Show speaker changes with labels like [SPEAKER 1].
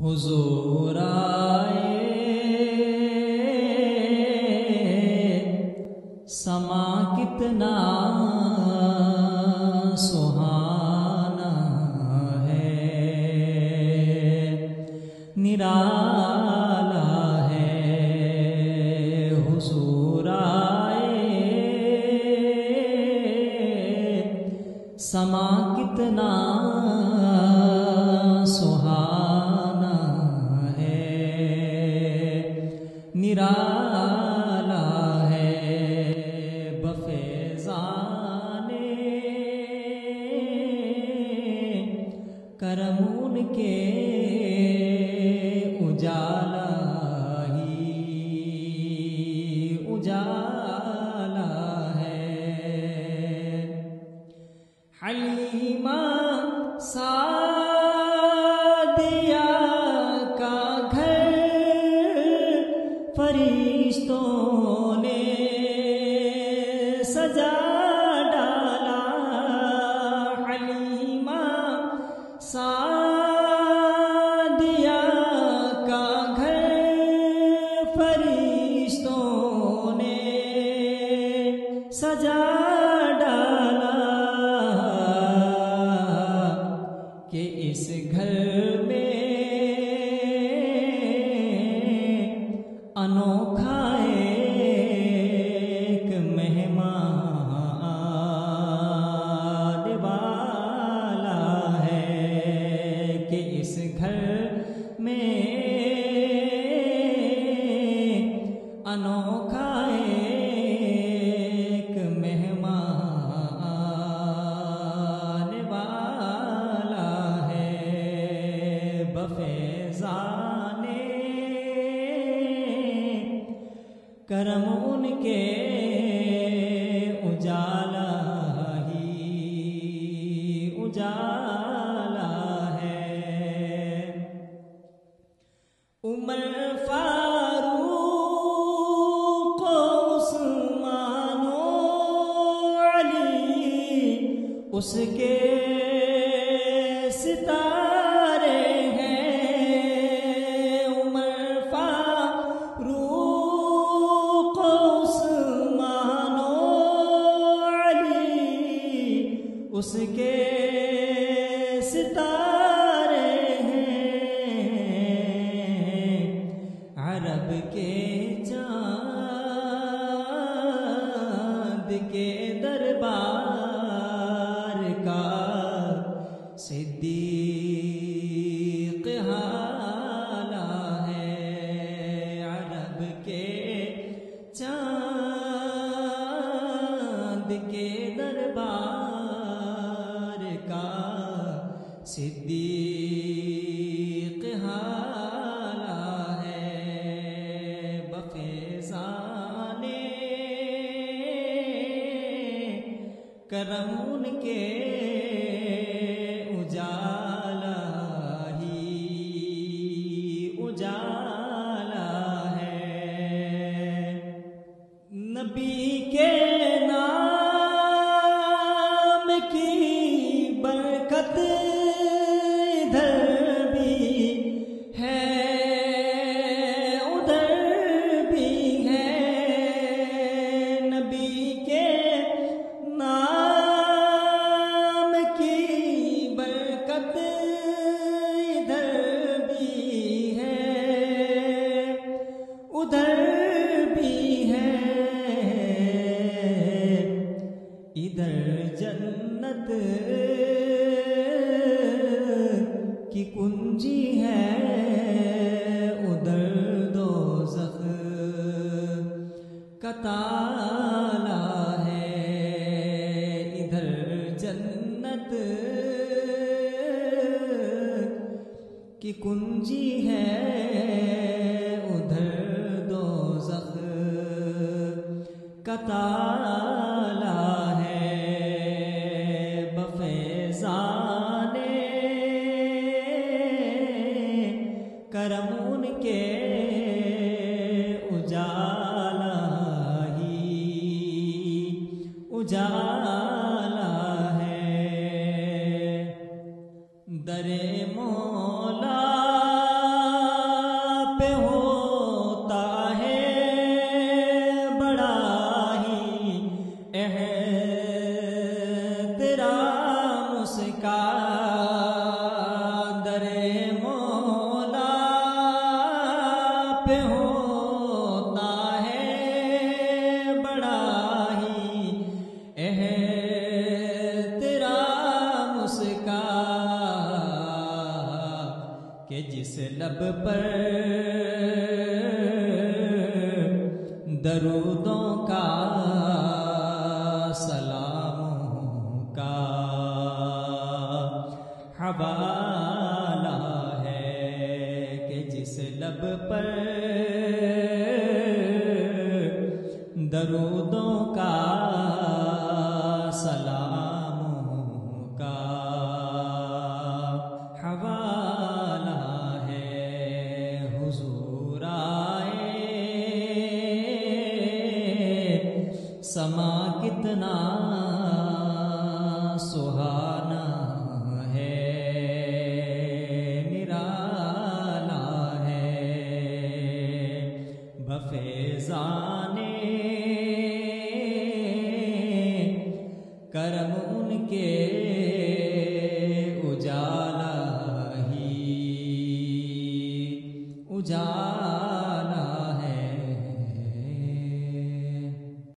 [SPEAKER 1] حضور آئے سما کتنا سہانا ہے، نرالا ہے۔ حضور آئے سما کتنا سہانا ہے، نرالا ہے۔ بفیضان کرم ان کے اجالا ہی اجالا ہے۔ حلیمہ سعدیہ کا گھر فرشتوں نے سجا ڈالا۔ حلیمہ سعدیہ کا گھر فرشتوں نے سجا ڈالا، کہ اس گھر میں انوکھا ایک مہمان والا ہے، کہ اس گھر میں انوکھا ایک مہمان والا ہے۔ بفیضان کرم ان کے اجالا ہی اجالا ہے۔ عمر فاروق عثمان و علی اس کے ستارے ہیں۔ عمر فاروق عثمان و علی اس کے ستارے ہیں۔ عرب کے چاند کے دربار کا صدیق حالہ ہے۔ عرب کے چاند کے دربار کا صدیق حالہ ہے۔ بفیضان کرم ان کے اجالا ہی اجالا ہے۔ نبی کے نام کی برکت ادھر بھی ہے ادھر بھی ہے۔ نبی کے نام کی برکت ادھر بھی ہے ادھر بھی ہے۔ ادھر جنت کی کنجی ہے، ادھر دوزخ کا تالا ہے۔ ادھر جنت کی کنجی ہے، ادھر دوزخ کا تالا ہے۔ بفیضان کرم ان کے اجالا ہی اجالا ہے۔ در مولا کہ جس لب پر درودوں کا سلاموں کا حوالہ ہے، کہ جس لب پر درودوں کا سلاموں کا حوالہ ہے، حضور آئے سما کتنا سہانا ہے، نرالا ہے، بفیضان